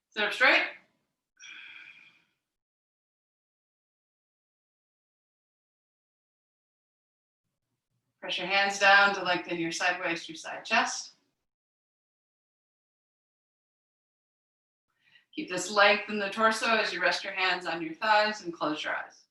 Sit up straight. Press your hands down to lengthen your side waist, your side chest. Keep this length in the torso as you rest your hands on your thighs and close your eyes.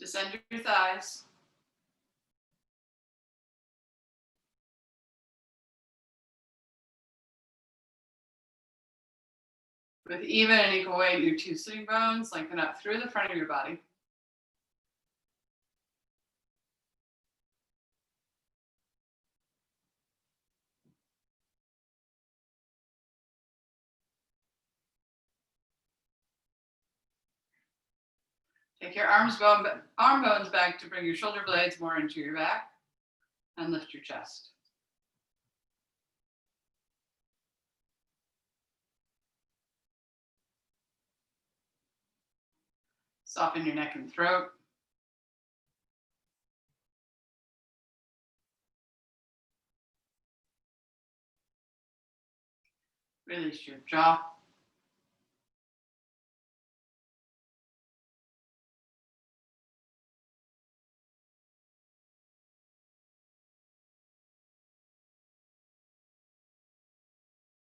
Descend your thighs. With even and equal weight, your two sitting bones lengthen up through the front of your body. Take your arm bones back to bring your shoulder blades more into your back and lift your chest. Soften your neck and throat. Release your jaw.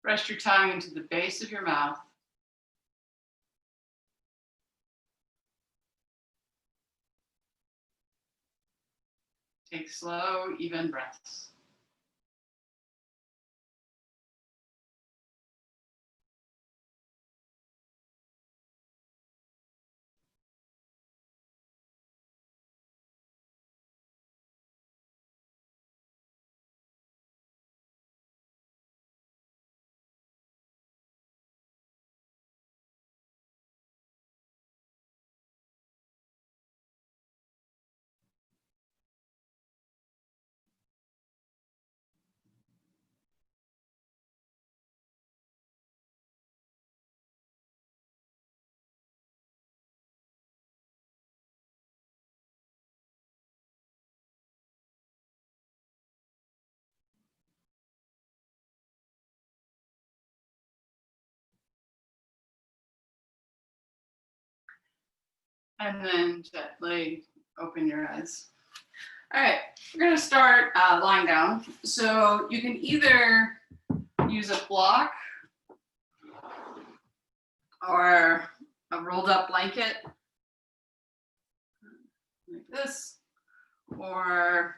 Rest your tongue into the base of your mouth. Take slow, even breaths. And then gently open your eyes. All right, we're gonna start lying down. So you can either use a block or a rolled up blanket like this, or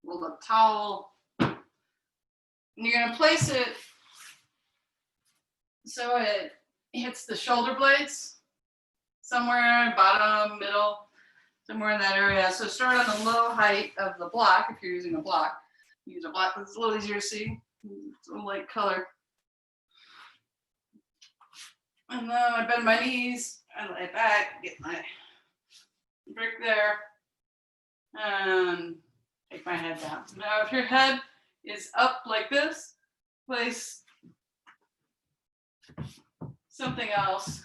rolled up towel. And you're gonna place it so it hits the shoulder blades, somewhere bottom, middle, somewhere in that area. So start on the low height of the block. If you're using a block, use a block. It's a little easier to see. It's a light color. And then I bend my knees, I lay back, get my brick there, and take my head down. Now, if your head is up like this, place something else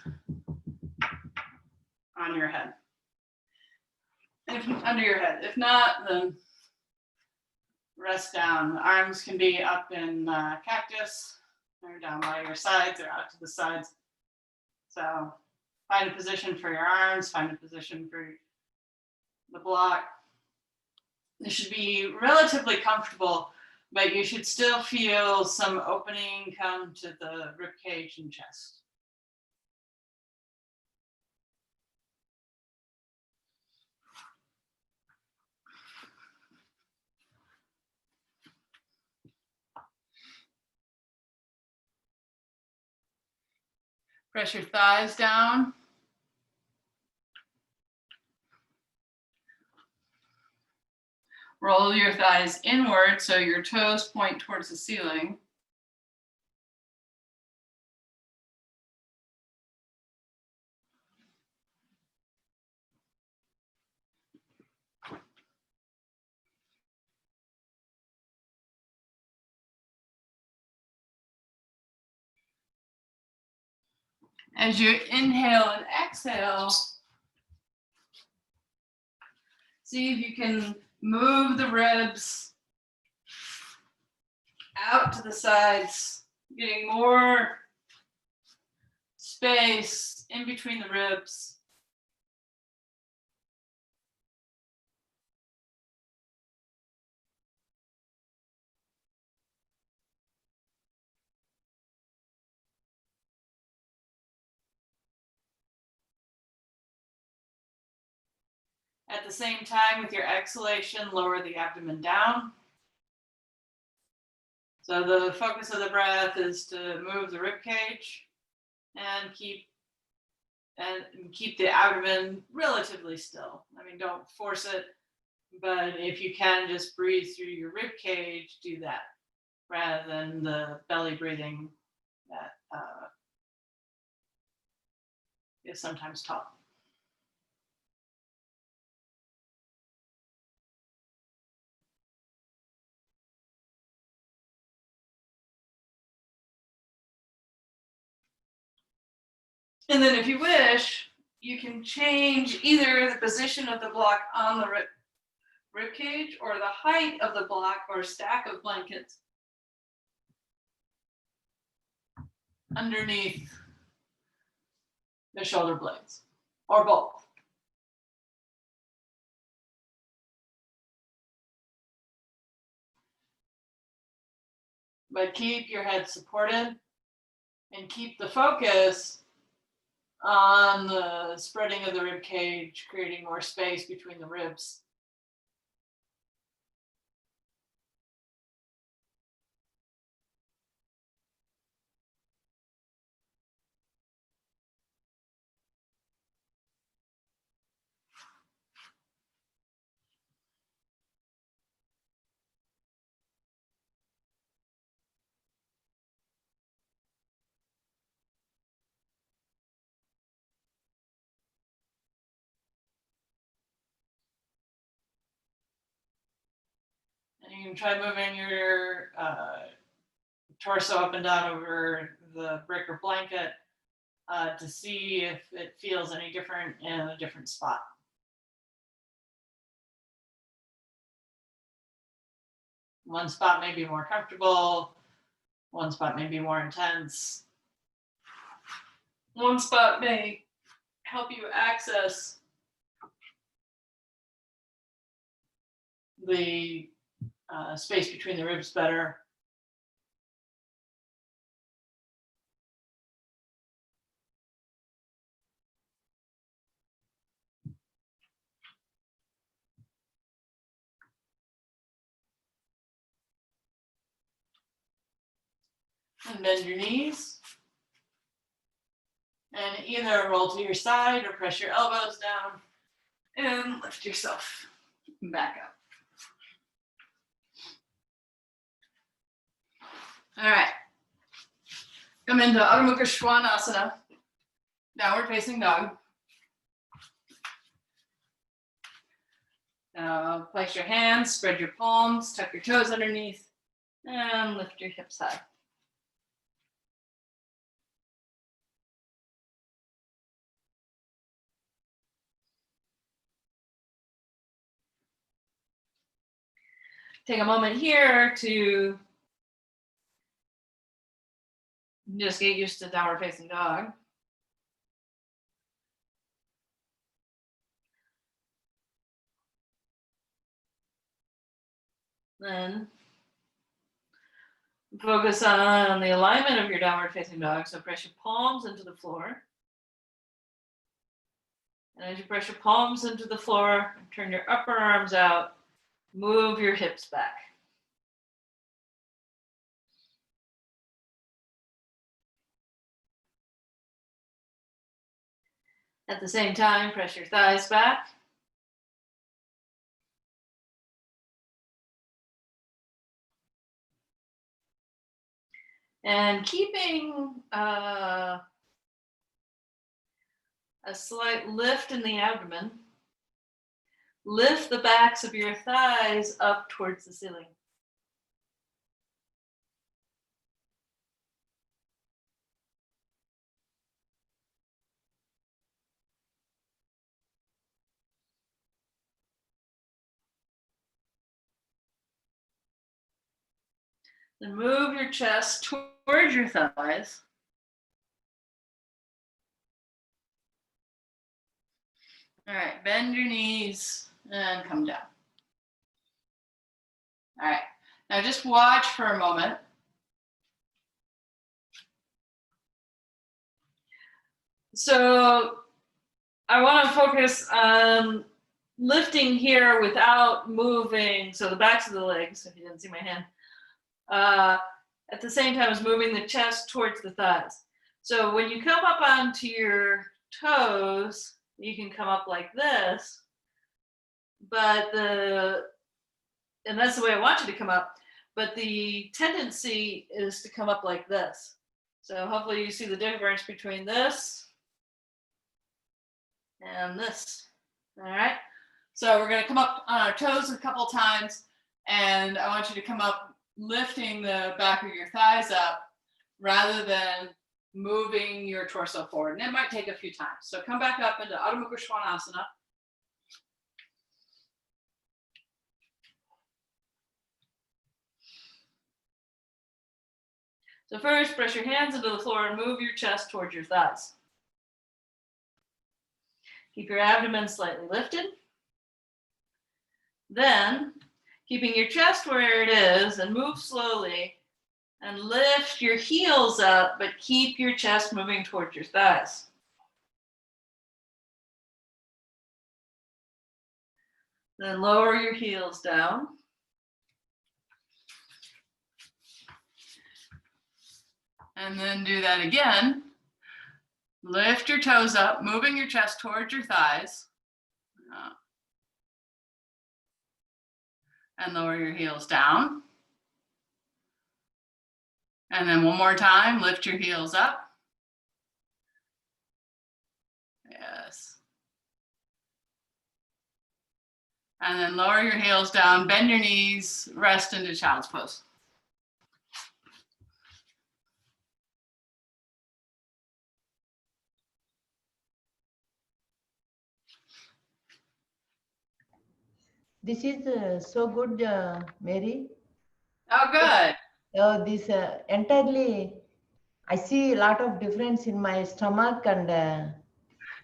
on your head. If under your head. If not, then rest down. The arms can be up in cactus, or down by your sides, or out to the sides. So find a position for your arms, find a position for the block. This should be relatively comfortable, but you should still feel some opening come to the rib cage and chest. Press your thighs down. Roll your thighs inward so your toes point towards the ceiling. As you inhale and exhale, see if you can move the ribs out to the sides, getting more space in between the ribs. At the same time, with your exhalation, lower the abdomen down. So the focus of the breath is to move the rib cage and keep the abdomen relatively still. I mean, don't force it, but if you can just breathe through your rib cage, do that rather than the belly breathing that is sometimes taught. And then if you wish, you can change either the position of the block on the rib cage or the height of the block or stack of blankets underneath the shoulder blades, or both. But keep your head supported and keep the focus on the spreading of the rib cage, creating more space between the ribs. And you can try moving your torso up and down over the brick or blanket to see if it feels any different in a different spot. One spot may be more comfortable, one spot may be more intense. One spot may help you access the space between the ribs better. And bend your knees. And either roll to your side or press your elbows down and lift yourself back up. All right. Come into Adho Mukha Svanasana, downward facing dog. Now place your hands, spread your palms, tuck your toes underneath, and lift your hips high. Take a moment here to just get used to downward facing dog. Then focus on the alignment of your downward facing dog. So press your palms into the floor. And as you press your palms into the floor, turn your upper arms out, move your hips back. At the same time, press your thighs back. And keeping a slight lift in the abdomen, lift the backs of your thighs up towards the ceiling. Then move your chest towards your thighs. All right, bend your knees and come down. All right, now just watch for a moment. So I want to focus on lifting here without moving, so the backs of the legs, if you didn't see my hand, at the same time as moving the chest towards the thighs. So when you come up onto your toes, you can come up like this, and that's the way I want you to come up, but the tendency is to come up like this. So hopefully you see the difference between this and this. All right, so we're going to come up on our toes a couple times, and I want you to come up lifting the back of your thighs up rather than moving your torso forward. And it might take a few times. So come back up into Adho Mukha Svanasana. So first, press your hands into the floor and move your chest towards your thighs. Keep your abdomen slightly lifted. Then, keeping your chest where it is, and move slowly and lift your heels up, but keep your chest moving towards your thighs. Then lower your heels down. And then do that again. Lift your toes up, moving your chest towards your thighs. And lower your heels down. And then one more time, lift your heels up. Yes. And then lower your heels down, bend your knees, rest into child's pose. This is so good, Mary. Oh, good. This entirely, I see a lot of difference in my stomach and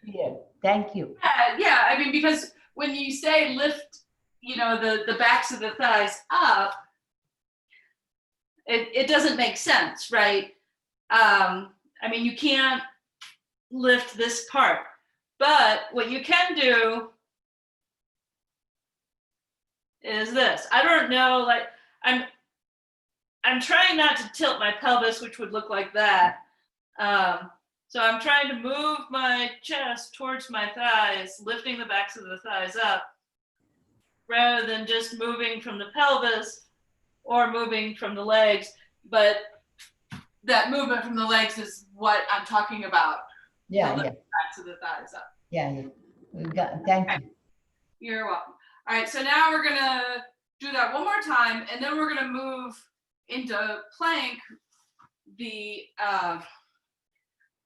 here. Thank you. Yeah, I mean, because when you say lift, the backs of the thighs up, it doesn't make sense, right? I mean, you can't lift this part, but what you can do is this. I don't know, like I'm trying not to tilt my pelvis, which would look like that. So I'm trying to move my chest towards my thighs, lifting the backs of the thighs up, rather than just moving from the pelvis or moving from the legs. But that movement from the legs is what I'm talking about. Yeah, the backs of the thighs up. Yeah. Thank you. You're welcome. All right, so now we're gonna do that one more time, and then we're gonna move into plank.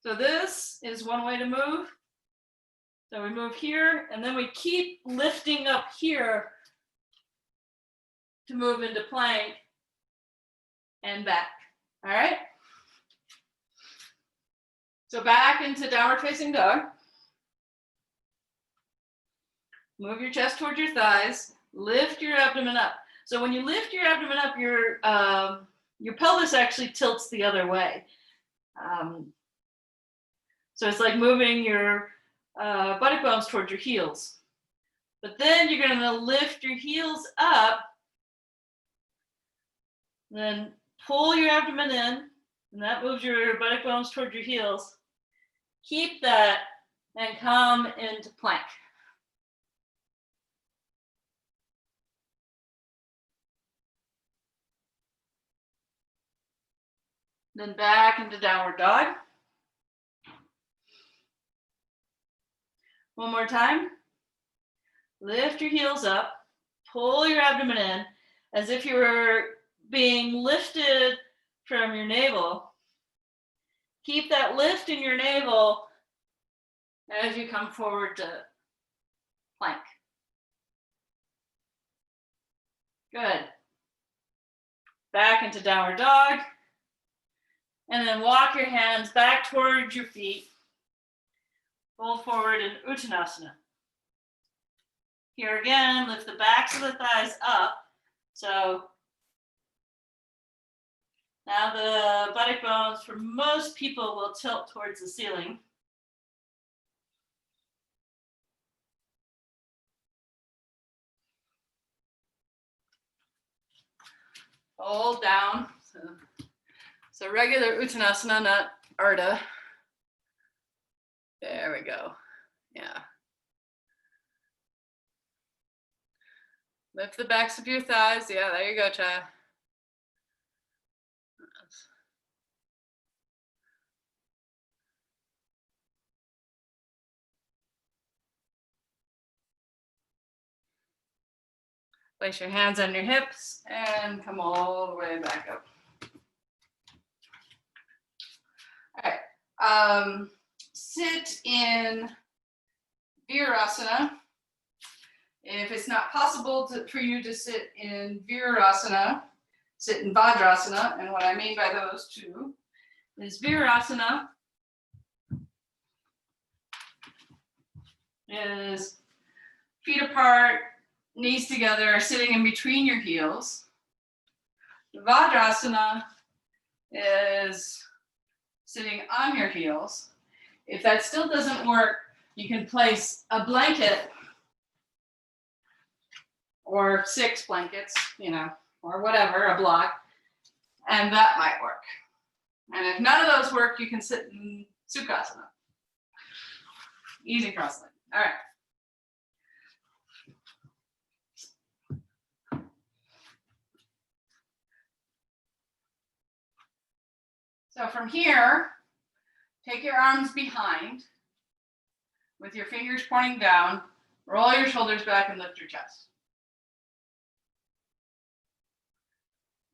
So this is one way to move. So we move here, and then we keep lifting up here to move into plank and back. All right? So back into downward facing dog. Move your chest towards your thighs. Lift your abdomen up. So when you lift your abdomen up, your pelvis actually tilts the other way. So it's like moving your buttock bones towards your heels. But then you're going to lift your heels up, then pull your abdomen in, and that moves your buttock bones towards your heels. Keep that and come into plank. Then back into downward dog. One more time. Lift your heels up, pull your abdomen in as if you were being lifted from your navel. Keep that lift in your navel as you come forward to plank. Good. back into downward dog. And then walk your hands back towards your feet. Fold forward in Uttanasana. Here again, lift the backs of the thighs up. So now the buttock bones for most people will tilt towards the ceiling. Hold down. So regular Uttanasana, not Ardha. There we go. Yeah. Lift the backs of your thighs. Yeah, there you go, Chaya. Place your hands on your hips and come all the way back up. All right. Sit in Virasana. If it's not possible for you to sit in Virasana, sit in Vajrasana. And what I mean by those two is Virasana is feet apart, knees together, sitting in between your heels. Vajrasana is sitting on your heels. If that still doesn't work, you can place a blanket or 6 blankets, or whatever, a block, and that might work. And if none of those work, you can sit in Sukhasana. Easy cross-leg. All right. So from here, take your arms behind with your fingers pointing down, roll your shoulders back and lift your chest.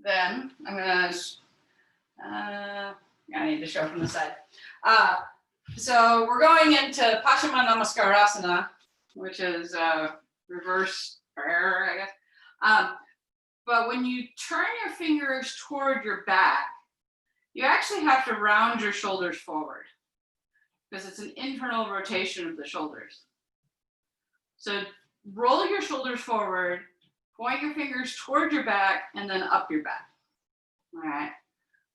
Then I'm gonna, I need to show from the side. So we're going into Paschimottanasana, which is reverse prayer, I guess. But when you turn your fingers toward your back, you actually have to round your shoulders forward because it's an internal rotation of the shoulders. So roll your shoulders forward, point your fingers toward your back, and then up your back. All right.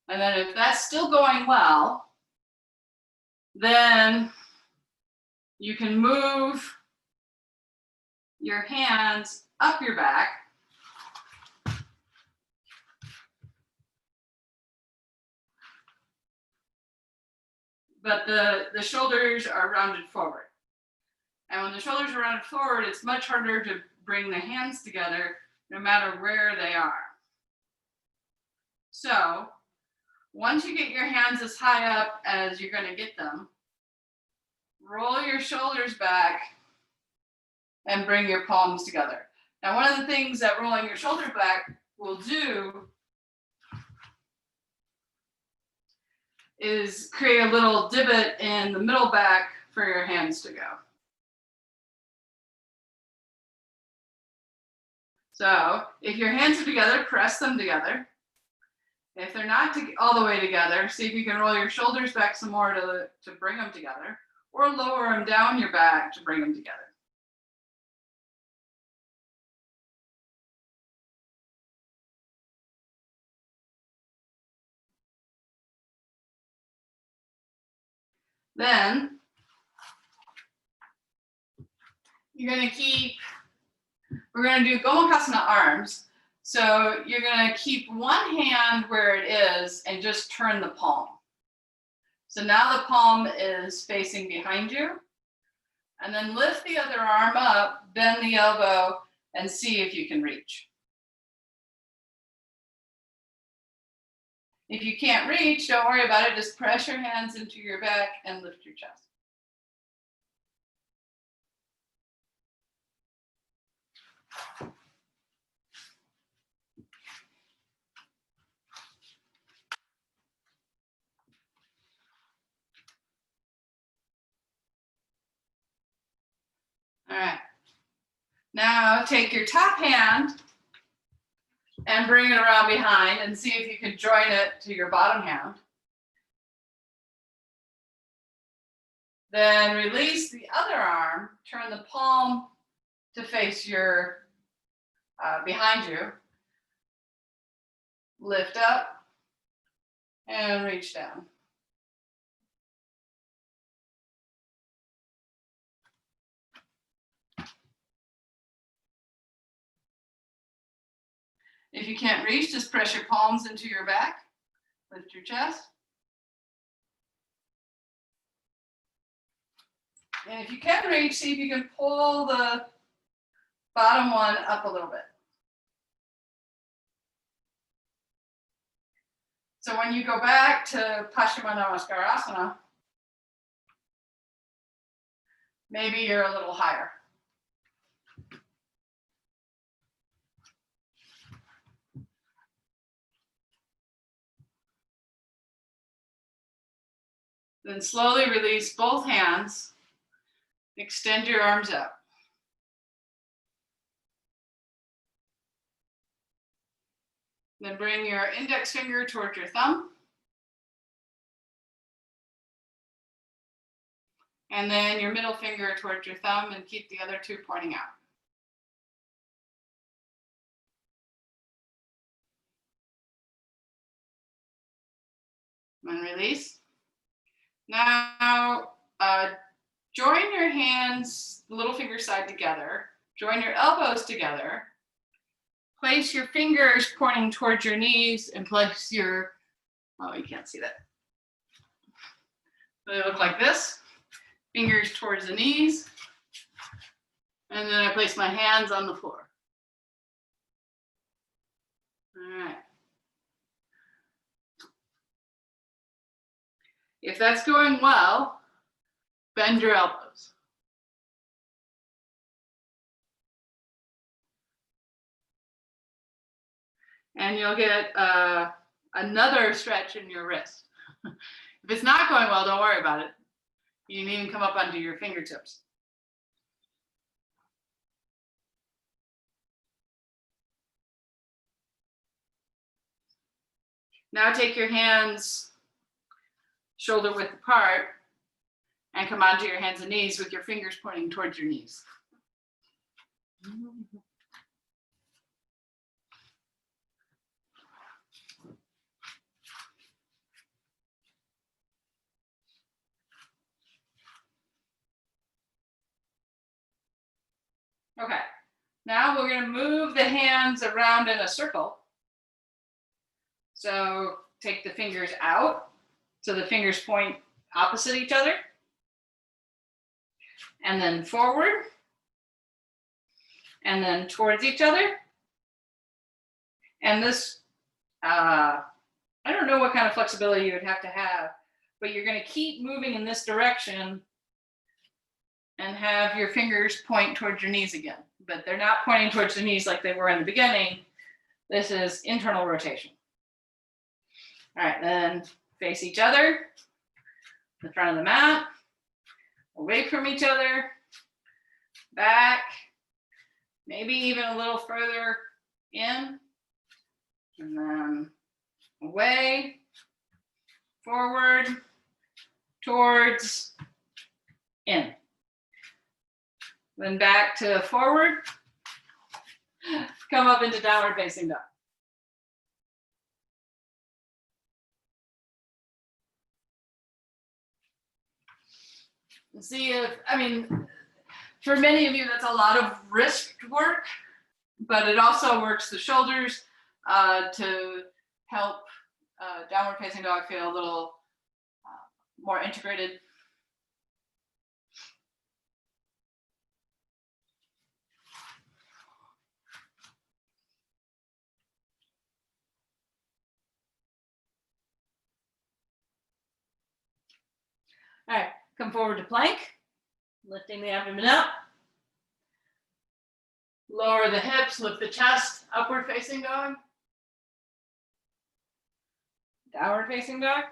And then if that's still going well, then you can move your hands up your back. But the shoulders are rounded forward. And when the shoulders are rounded forward, it's much harder to bring the hands together no matter where they are. So once you get your hands as high up as you're going to get them, roll your shoulders back and bring your palms together. Now, one of the things that rolling your shoulders back will do is create a little divot in the middle back for your hands to go. So if your hands are together, press them together. If they're not all the way together, see if you can roll your shoulders back some more to bring them together, or lower them down your back to bring them together. Then you're going to we're going to do Gomukhasana arms. So you're going to keep one hand where it is and just turn the palm. So now the palm is facing behind you. And then lift the other arm up, bend the elbow, and see if you can reach. If you can't reach, don't worry about it. Just press your hands into your back and lift your chest. All right. Now take your top hand and bring it around behind and see if you can join it to your bottom hand. Then release the other arm, turn the palm to face your, behind you. Lift up and reach down. If you can't reach, just press your palms into your back. Lift your chest. And if you can reach, see if you can pull the bottom one up a little bit. So when you go back to Paschimottanasana, maybe you're a little higher. Then slowly release both hands. Extend your arms out. Then bring your index finger towards your thumb. And then your middle finger towards your thumb and keep the other two pointing out. And release. Now, join your hands, little finger side together. Join your elbows together. Place your fingers pointing towards your knees and place your, oh, you can't see that. They look like this. Fingers towards the knees. And then I place my hands on the floor. All right. If that's going well, bend your elbows. And you'll get another stretch in your wrist. If it's not going well, don't worry about it. You can even come up onto your fingertips. Now take your hands shoulder width apart and come onto your hands and knees with your fingers pointing towards your knees. Okay, now we're going to move the hands around in a circle. So take the fingers out so the fingers point opposite each other. And then forward. And then towards each other. And this, I don't know what kind of flexibility you would have to have, but you're going to keep moving in this direction and have your fingers point towards your knees again. But they're not pointing towards the knees like they were in the beginning. This is internal rotation. All right, then face each other, the front of the mat, away from each other, back, maybe even a little further in, and then away, forward, towards, in. Then back to forward, come up into downward facing dog. See if, I mean, for many of you, that's a lot of wrist work, but it also works the shoulders to help downward facing dog feel a little more integrated. All right, come forward to plank, lifting the abdomen up. Lower the hips, lift the chest, upward facing dog. Downward facing dog.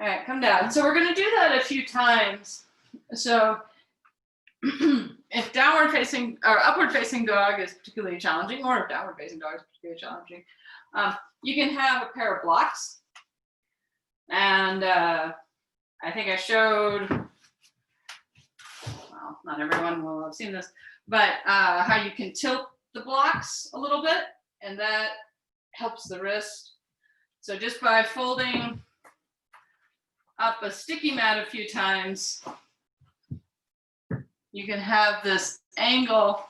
All right, come down. So we're going to do that a few times. So in if downward facing or upward facing dog is particularly challenging, or if downward facing dog is particularly challenging, you can have a pair of blocks. And I think I showed, well, not everyone will have seen this, but how you can tilt the blocks a little bit, and that helps the wrist. So just by folding up a sticky mat a few times, you can have this angle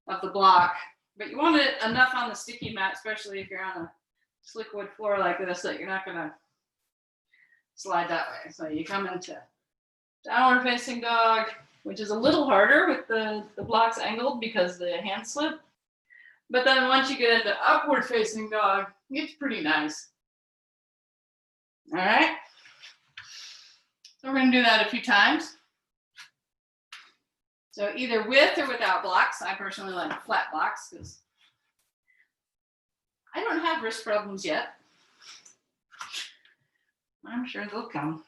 of the block, but you want it enough on the sticky mat, especially if you're on a slick wood floor like this, that you're not gonna slide that way. So you come into downward facing dog, which is a little harder with the blocks angled because the hands slip. But then once you get into upward facing dog, it's pretty nice. All right. So we're gonna do that a few times. So either with or without blocks. I personally like flat blocks because I don't have wrist problems yet. I'm sure they'll come.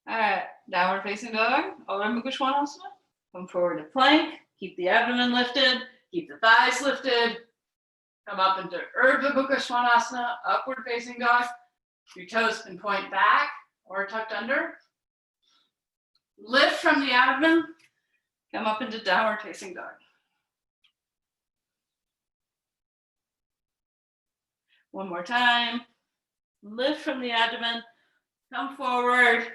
All right, downward facing dog, Urdhva Mukha Svanasana. Come forward to plank, keep the abdomen lifted, keep the thighs lifted. Come up into Urdhva Mukha Svanasana, upward facing dog. Your toes can point back or tucked under. Lift from the abdomen, come up into downward facing dog. One more time. Lift from the abdomen, come forward,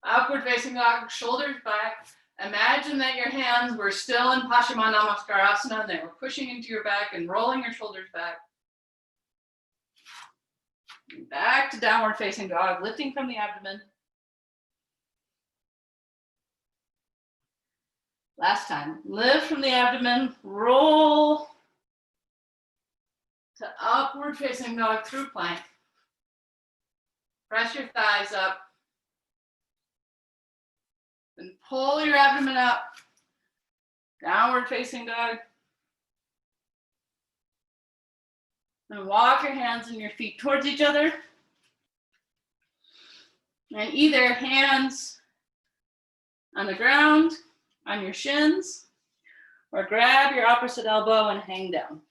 upward facing dog, shoulders back. Imagine that your hands were still in Paschimottanasana and they were pushing into your back and rolling your shoulders back. Back to downward facing dog, lifting from the abdomen. Last time, lift from the abdomen, roll to upward facing dog through plank. Press your thighs up. Then pull your abdomen up. Downward facing dog. Then walk your hands and your feet towards each other. And either hands on the ground, on your shins, or grab your opposite elbow and hang down.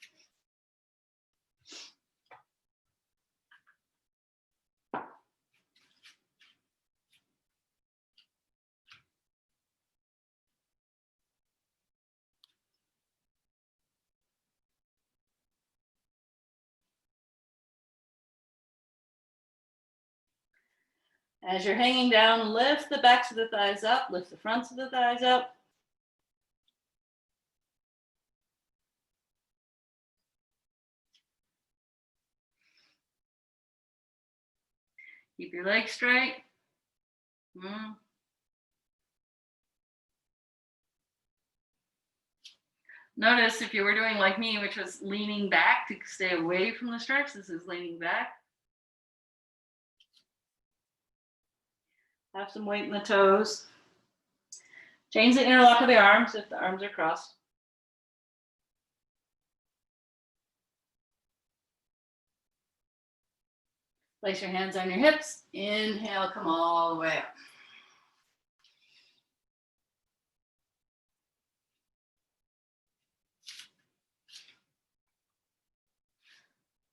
As you're hanging down, lift the backs of the thighs up, lift the fronts of the thighs up. Keep your legs straight. Notice if you were doing like me, which was leaning back to stay away from the stretch, this is leaning back. Have some weight in the toes. Change the interlock of the arms if the arms are crossed. Place your hands on your hips. Inhale, come all the way up.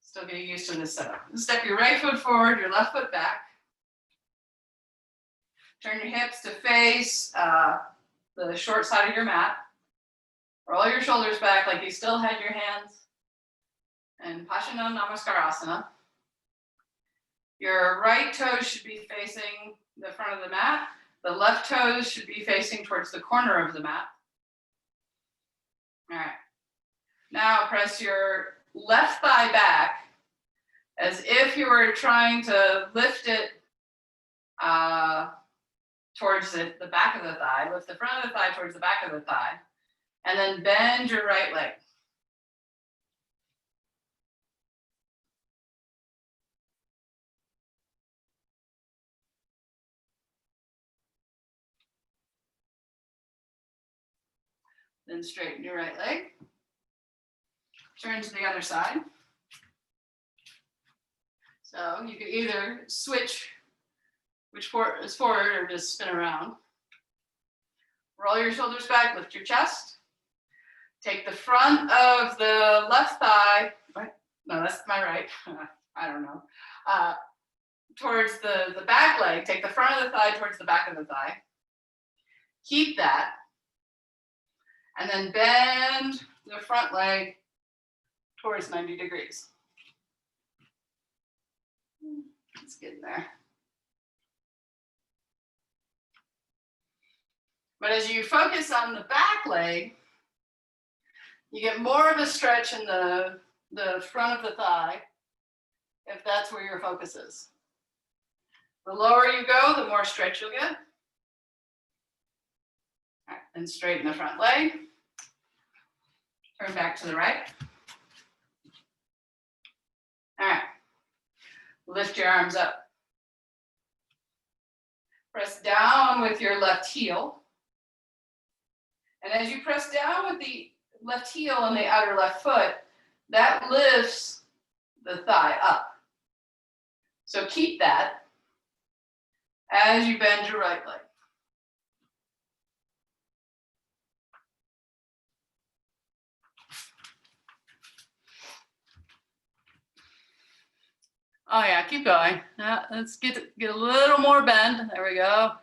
Still getting used to this setup. Step your right foot forward, your left foot back. Turn your hips to face the short side of your mat. Roll your shoulders back like you still had your hands in Paschimottanasana. Your right toes should be facing the front of the mat. The left toes should be facing towards the corner of the mat. All right. Now press your left thigh back as if you were trying to lift it towards the back of the thigh. Lift the front of the thigh towards the back of the thigh. And then bend your right leg. Then straighten your right leg. Turn to the other side. So you could either switch which is forward or just spin around. Roll your shoulders back, lift your chest. Take the front of the left thigh, right? No, that's my right. I don't know. Towards the back leg. Take the front of the thigh towards the back of the thigh. Keep that. And then bend the front leg towards 90 degrees. Let's get in there. But as you focus on the back leg, you get more of a stretch in the front of the thigh, if that's where your focus is. The lower you go, the more stretch you'll get. All right, and straighten the front leg. Turn back to the right. All right, lift your arms up. Press down with your left heel. And as you press down with the left heel on the outer left foot, that lifts the thigh up. So keep that as you bend your right leg. Oh yeah, keep going. Let's get a little more bend. There we go.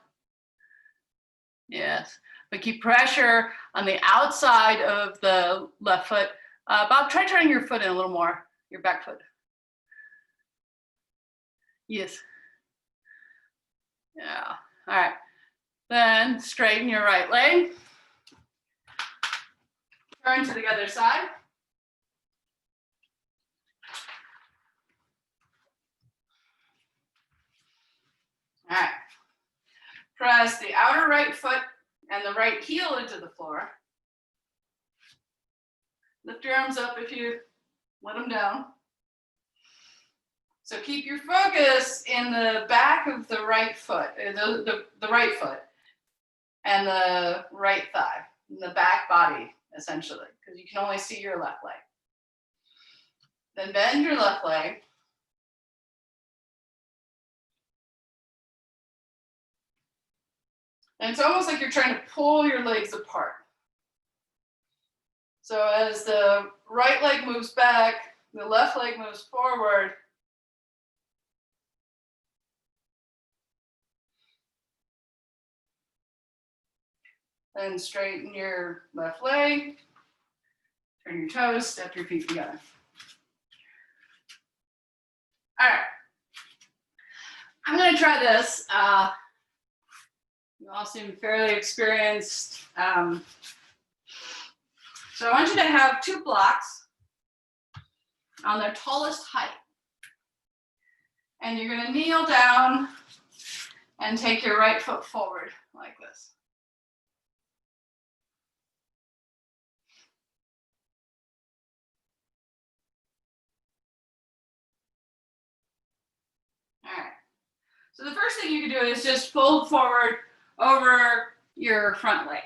Yes, but keep pressure on the outside of the left foot. Bob, try turning your foot in a little more, your back foot. Yes. Yeah, all right. Then straighten your right leg. Turn to the other side. All right. Press the outer right foot and the right heel into the floor. Lift your arms up if you let them down. So keep your focus in the back of the right foot, the right foot, and the right thigh, the back body, essentially, because you can only see your left leg. Then bend your left leg. And it's almost like you're trying to pull your legs apart. So as the right leg moves back, the left leg moves forward. Then straighten your left leg, turn your toes, step your feet together. All right. I'm gonna try this. You all seem fairly experienced. So I want you to have two blocks on their tallest height. And you're gonna kneel down and take your right foot forward like this. All right. So the first thing you can do is just fold forward over your front leg.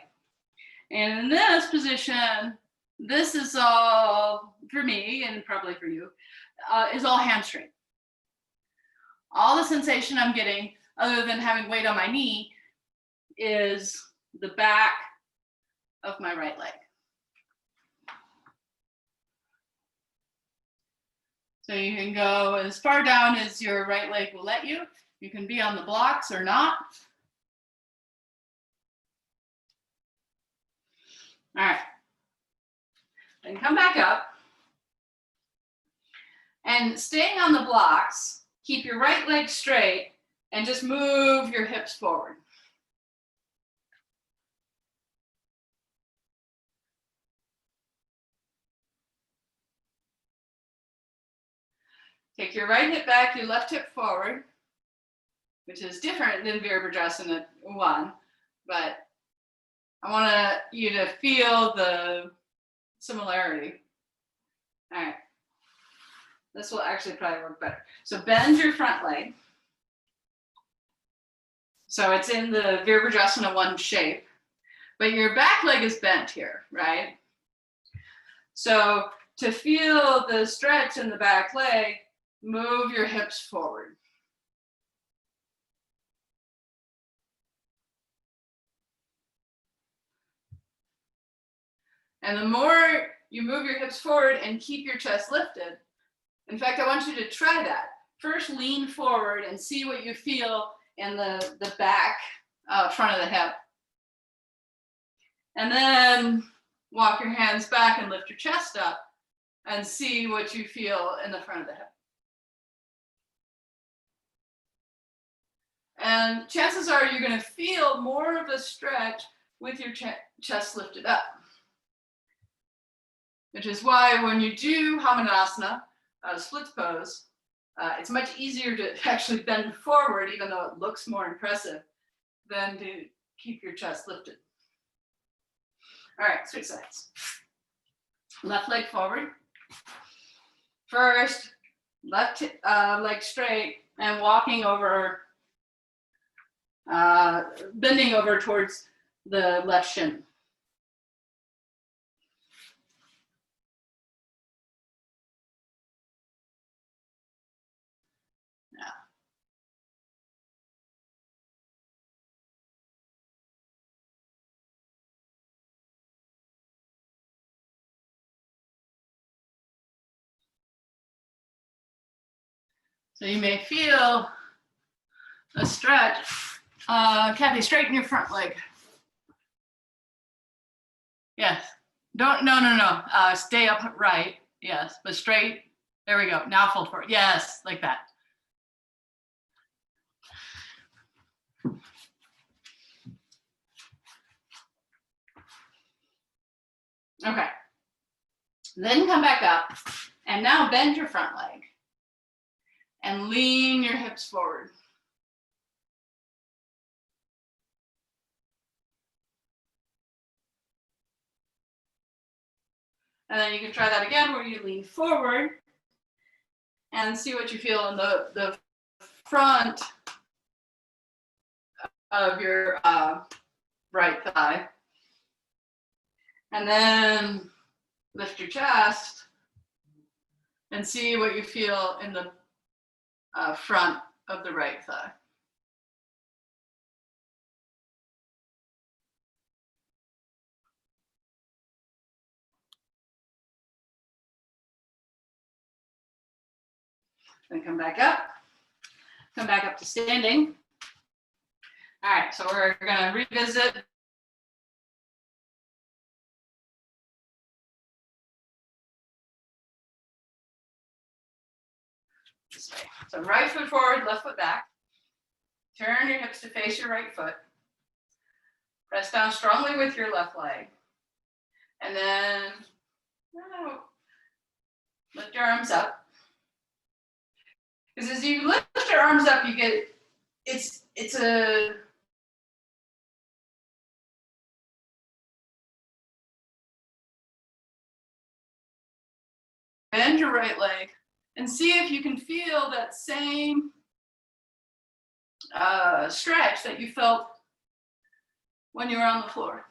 And in this position, this is all, for me and probably for you, is all hamstring. All the sensation I'm getting, other than having weight on my knee, is the back of my right leg. So you can go as far down as your right leg will let you. You can be on the blocks or not. All right. Then come back up. And staying on the blocks, keep your right leg straight and just move your hips forward. Take your right hip back, your left hip forward, which is different than Virasana 1, but I want you to feel the similarity. All right. This will actually probably work better. So bend your front leg. So it's in the Virasana 1 shape, but your back leg is bent here, right? So to feel the stretch in the back leg, move your hips forward. And the more you move your hips forward and keep your chest lifted, in fact, I want you to try that. First, lean forward and see what you feel in the back, front of the hip. And then walk your hands back and lift your chest up and see what you feel in the front of the hip. And chances are you're going to feel more of a stretch with your chest lifted up. Which is why when you do Hamanasana, splits pose, it's much easier to actually bend forward, even though it looks more impressive, than to keep your chest lifted. All right, switch sides. Left leg forward. First, left leg straight and walking over, bending over towards the left shin. So you may feel a stretch. Kathy, straighten your front leg. Yes. No. Stay upright. Yes, but straight. There we go. Now fold forward. Yes, like that. Okay. Then come back up and now bend your front leg and lean your hips forward. And then you can try that again where you lean forward and see what you feel in the front of your right thigh. And then lift your chest and see what you feel in the front of the right thigh. Then come back up to standing. All right, so we're gonna revisit this way. So right foot forward, left foot back. Turn your hips to face your right foot. Press down strongly with your left leg. And then lift your arms up. Because as you lift your arms up, you get, it's a, bend your right leg and see if you can feel that same stretch that you felt when you were on the floor.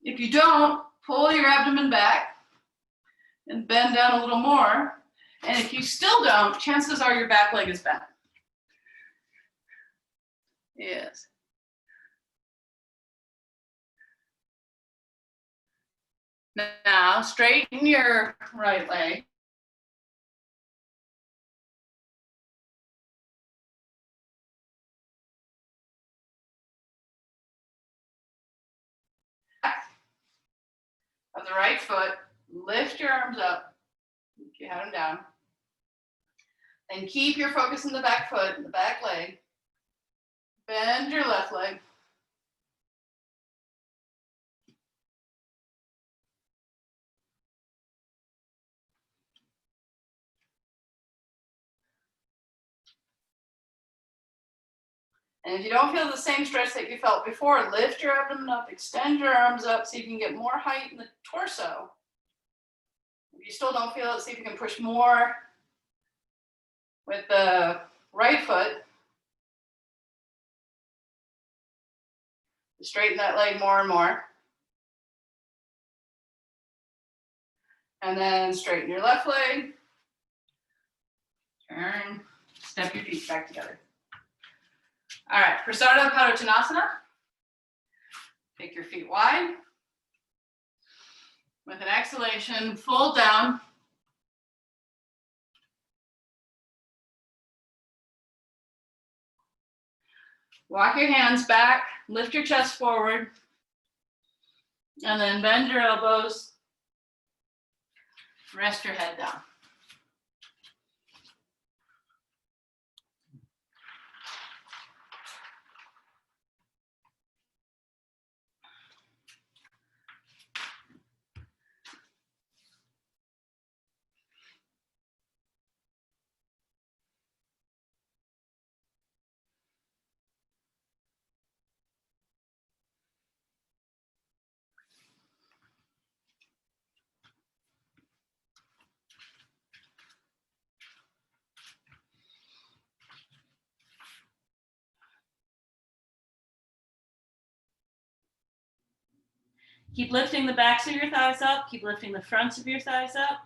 If you don't, pull your abdomen back and bend down a little more. And if you still don't, chances are your back leg is bent. Yes. Now straighten your right leg. Of the right foot, lift your arms up, you have them down. And keep your focus in the back foot, the back leg. Bend your left leg. And if you don't feel the same stretch that you felt before, lift your abdomen up, extend your arms up so you can get more height in the torso. If you still don't feel it, see if you can push more with the right foot. Straighten that leg more and more. And then straighten your left leg. Turn, step your feet back together. All right, Virasana Padottanasana. Take your feet wide. With an exhalation, fold down. Walk your hands back, lift your chest forward, and then bend your elbows. Rest your head down. Keep lifting the backs of your thighs up. Keep lifting the fronts of your thighs up.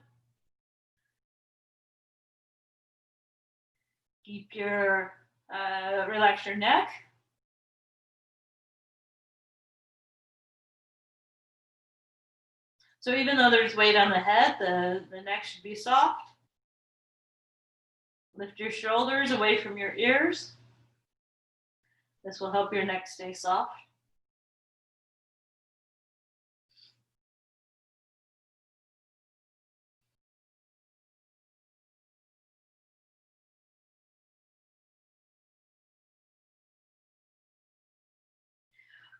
Keep your, relax your neck. So even though there's weight on the head, the neck should be soft. Lift your shoulders away from your ears. This will help your neck stay soft.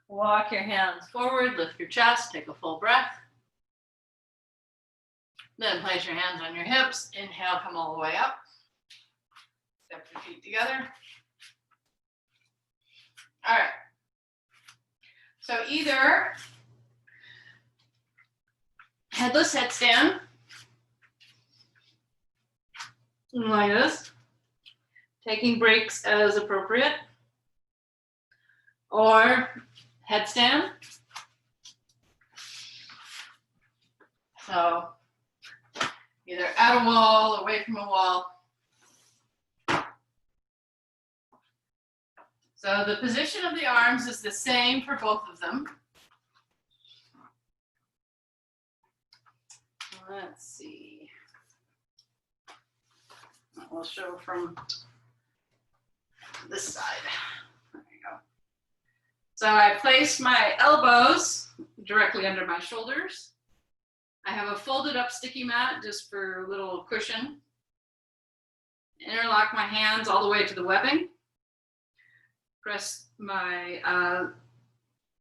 Walk your hands forward, lift your chest, take a full breath. Then place your hands on your hips. Inhale, come all the way up. Step your feet together. All right. So either headless headstand, like this, taking breaks as appropriate, or headstand. So either at a wall, away from a wall. So the position of the arms is the same for both of them. Let's see. We'll show from this side. There you go. So I place my elbows directly under my shoulders. I have a folded up sticky mat just for a little cushion. Interlock my hands all the way to the webbing. Press my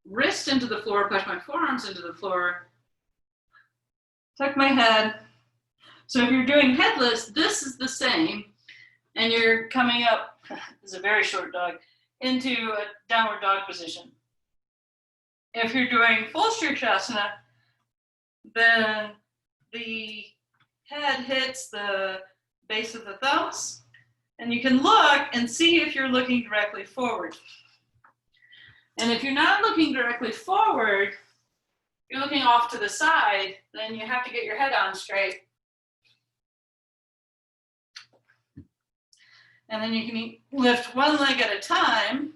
wrist into the floor, push my forearms into the floor. Tuck my head. So if you're doing headless, this is the same. And you're coming up, this is a very short dog, into a downward dog position. If you're doing full Shavasana, then the head hits the base of the thumbs, and you can look and see if you're looking directly forward. And if you're not looking directly forward, you're looking off to the side, then you have to get your head on straight. And then you can lift one leg at a time.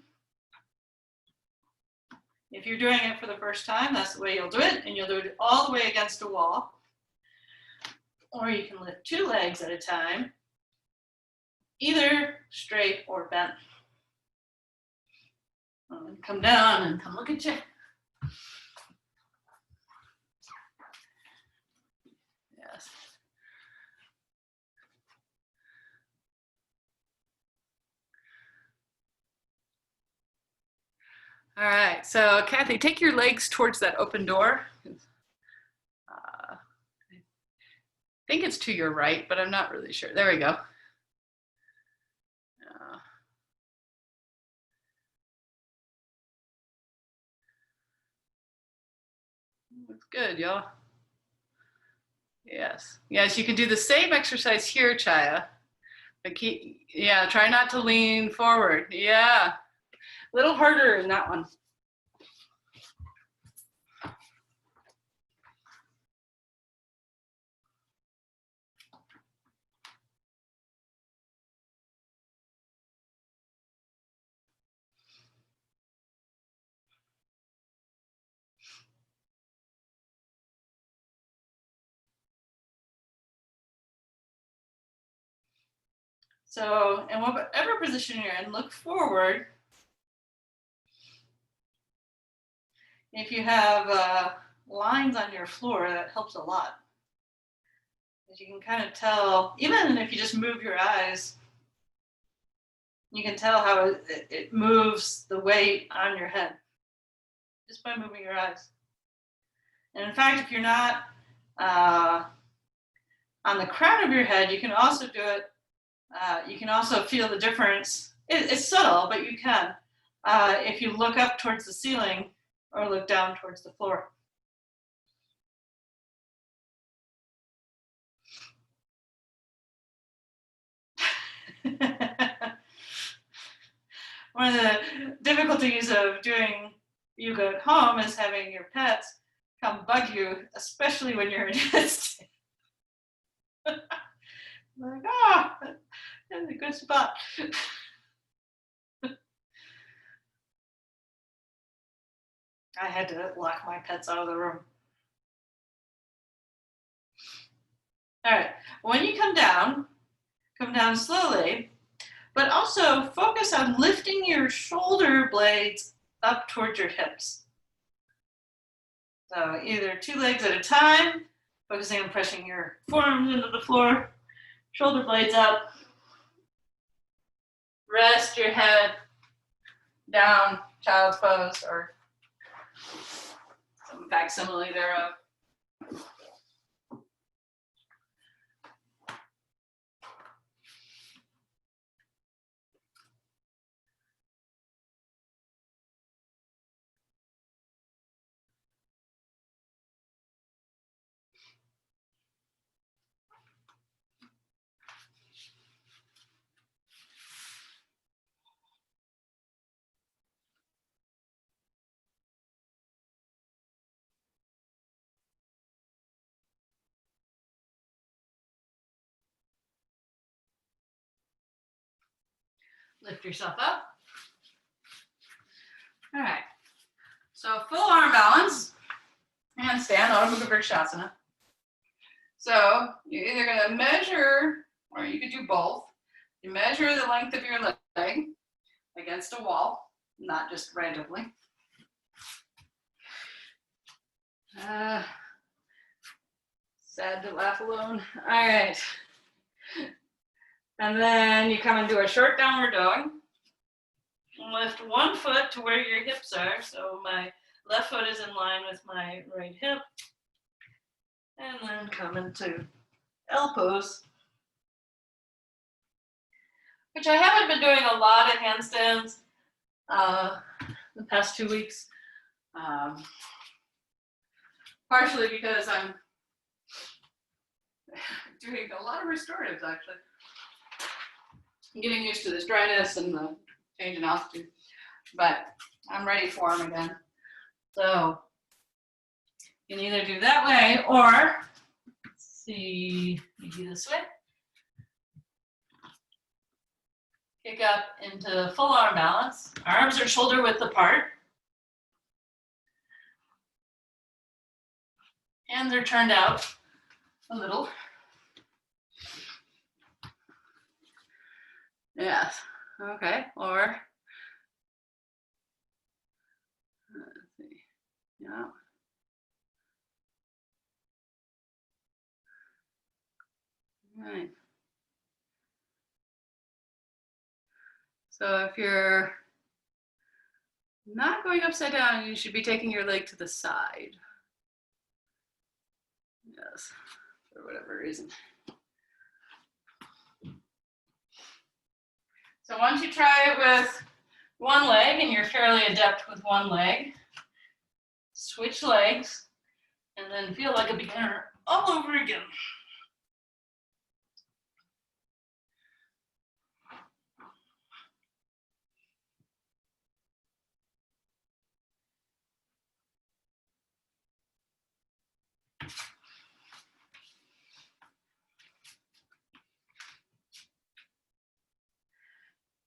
If you're doing it for the first time, that's the way you'll do it, and you'll do it all the way against a wall. Or you can lift two legs at a time, either straight or bent. And come down and come look at you. Yes. All right, so Kathy, take your legs towards that open door. I think it's to your right, but I'm not really sure. There we go. That's good, y'all. Yes, yes, you can do the same exercise here, Chaya. But try not to lean forward. Yeah, a little harder in that one. So in whatever position you're in, look forward. If you have lines on your floor, that helps a lot. Because you can kind of tell, even if you just move your eyes, you can tell how it moves the weight on your head just by moving your eyes. And in fact, if you're not on the crown of your head, you can also do it. You can also feel the difference. It's subtle, but you can. If you look up towards the ceiling or look down towards the floor. One of the difficulties of doing yoga at home is having your pets come bug you, especially when you're in headstand. Like, oh, that's a good spot. I had to lock my pets out of the room. All right, when you come down slowly, but also focus on lifting your shoulder blades up towards your hips. So either 2 legs at a time, focusing on pressing your forearms into the floor, shoulder blades up, rest your head down, child's pose, or some facsimile thereof. Lift yourself up. All right. So full arm balance, handstand, Uttanasana Virasana. So you're either going to measure, or you could do both. You measure the length of your leg against a wall, not just randomly. Sad to laugh alone. All right. And then you come into a short downward dog. Lift one foot to where your hips are. So my left foot is in line with my right hip. And then come into L pose, which I haven't been doing a lot of handstands the past 2 weeks. Partially because I'm doing a lot of restoratives, actually. I'm getting used to this dryness and the change in altitude, but I'm ready for them again. So you can either do that way or, let's see, maybe this way. Kick up into full arm balance. Arms are shoulder width apart. Hands are turned out a little. Yes, okay, or, let's see, yeah. Right. So if you're not going upside down, you should be taking your leg to the side. Yes, for whatever reason. So once you try it with one leg and you're fairly adept with one leg, switch legs and then feel like a beginner all over again.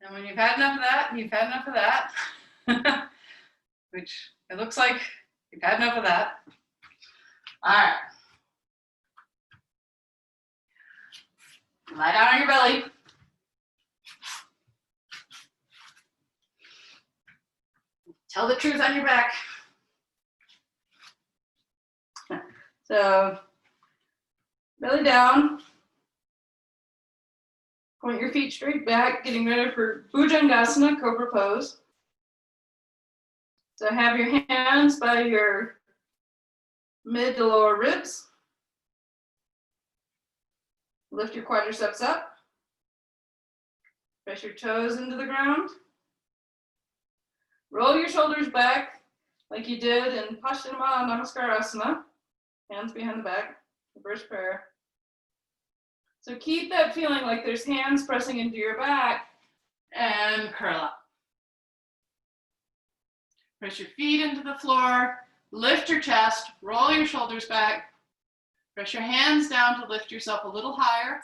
And when you've had enough of that, you've had enough of that, which it looks like you've had enough of that. All right. Lie down on your belly. Tell the truth on your back. So belly down. Point your feet straight back, getting ready for Bhujangasana, Cobra Pose. So have your hands by your mid to lower ribs. Lift your quadriceps up. Press your toes into the ground. Roll your shoulders back like you did in Paschimottanasana Namaskarasana. Hands behind the back, reverse prayer. So keep that feeling like there's hands pressing into your back and curl up. Press your feet into the floor, lift your chest, roll your shoulders back, press your hands down to lift yourself a little higher,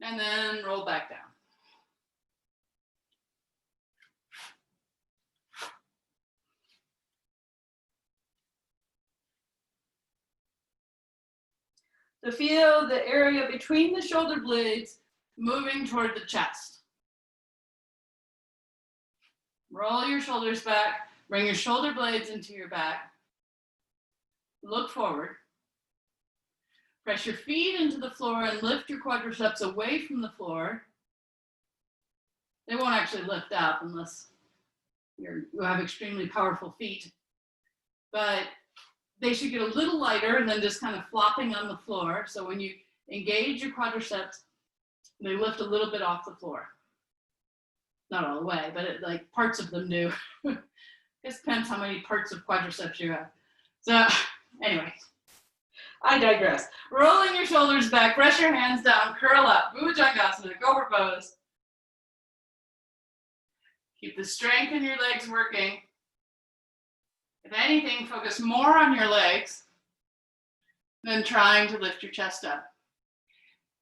and then roll back down. So feel the area between the shoulder blades moving toward the chest. Roll your shoulders back, bring your shoulder blades into your back. Look forward. Press your feet into the floor and lift your quadriceps away from the floor. They won't actually lift up unless you have extremely powerful feet. But they should get a little lighter and then just kind of flopping on the floor. So when you engage your quadriceps, they lift a little bit off the floor. Not all the way, but like parts of them do. It depends how many parts of quadriceps you have. So anyway, I digress. Rolling your shoulders back, press your hands down, curl up, Bhujangasana, Cobra Pose. Keep the strength in your legs working. If anything, focus more on your legs than trying to lift your chest up.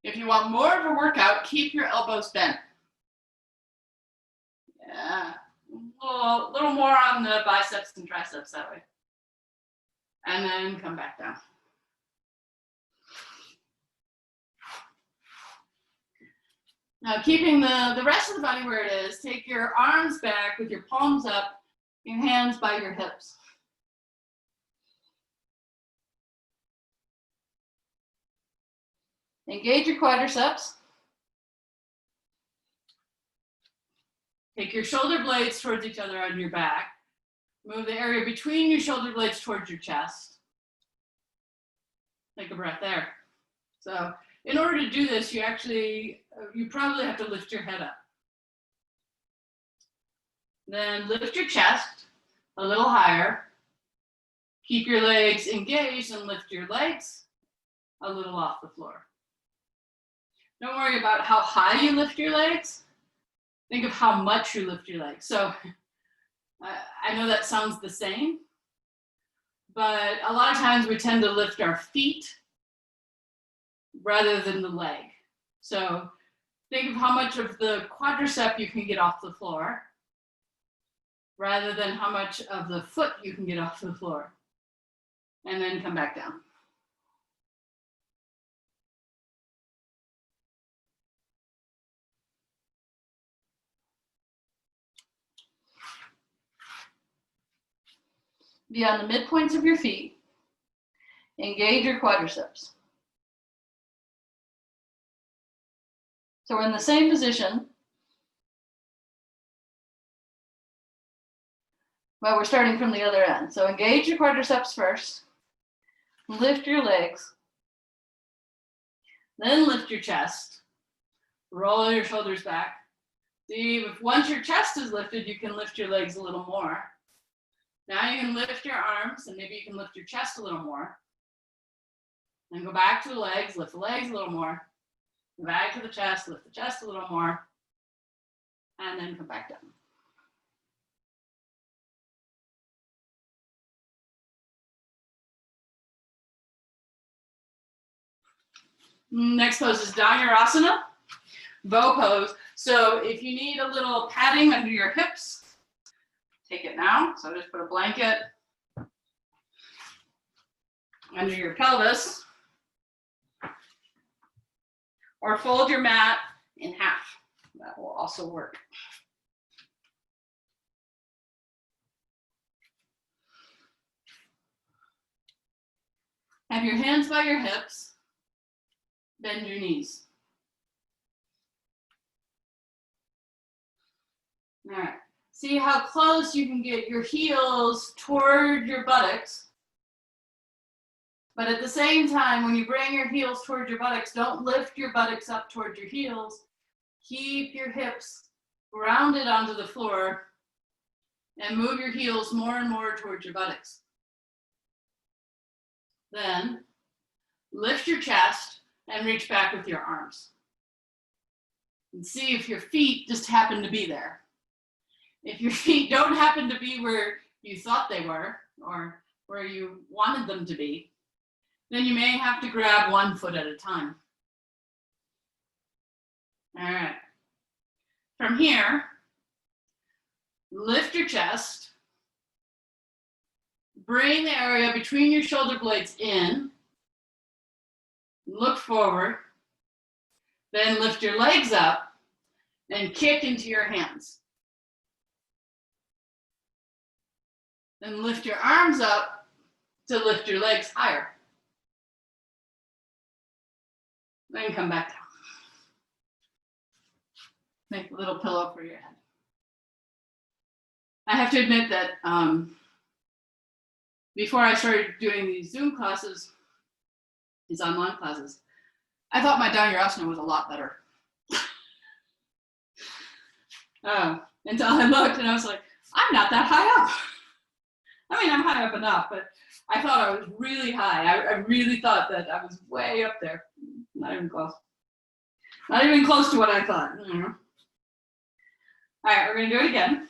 If you want more of a workout, keep your elbows bent. Yeah, a little more on the biceps and triceps that way. And then come back down. Now, keeping the rest of the body where it is, take your arms back with your palms up, your hands by your hips. Engage your quadriceps. Take your shoulder blades towards each other on your back. Move the area between your shoulder blades towards your chest. Take a breath there. So in order to do this, you probably have to lift your head up. Then lift your chest a little higher. Keep your legs engaged and lift your legs a little off the floor. Don't worry about how high you lift your legs. Think of how much you lift your legs. So I know that sounds the same, but a lot of times we tend to lift our feet rather than the leg. So think of how much of the quadricep you can get off the floor rather than how much of the foot you can get off the floor. And then come back down. Be on the midpoints of your feet. Engage your quadriceps. So we're in the same position, but we're starting from the other end. So engage your quadriceps first. Lift your legs. Then lift your chest. Roll your shoulders back. See, once your chest is lifted, you can lift your legs a little more. Now you can lift your arms, and maybe you can lift your chest a little more. Then go back to the legs, lift the legs a little more. Go back to the chest, lift the chest a little more. And then come back down. Next pose is Virasana, Bow Pose. So if you need a little padding under your hips, take it now. So just put a blanket under your pelvis, or fold your mat in half. That will also work. Have your hands by your hips. Bend your knees. All right. See how close you can get your heels toward your buttocks. But at the same time, when you bring your heels toward your buttocks, don't lift your buttocks up toward your heels. Keep your hips grounded onto the floor and move your heels more and more towards your buttocks. Then lift your chest and reach back with your arms. And see if your feet just happen to be there. If your feet don't happen to be where you thought they were or where you wanted them to be, then you may have to grab one foot at a time. All right. From here, lift your chest. Bring the area between your shoulder blades in. Look forward. Then lift your legs up and kick into your hands. Then lift your arms up to lift your legs higher. Then come back down. Make a little pillow for your head. I have to admit that before I started doing these Zoom classes, these online classes, I thought my down your asana was a lot better. Until I looked and I was like, I'm not that high up. I mean, I'm high up enough, but I thought I was really high. I really thought that I was way up there. Not even close. Not even close to what I thought. All right, we're gonna do it again.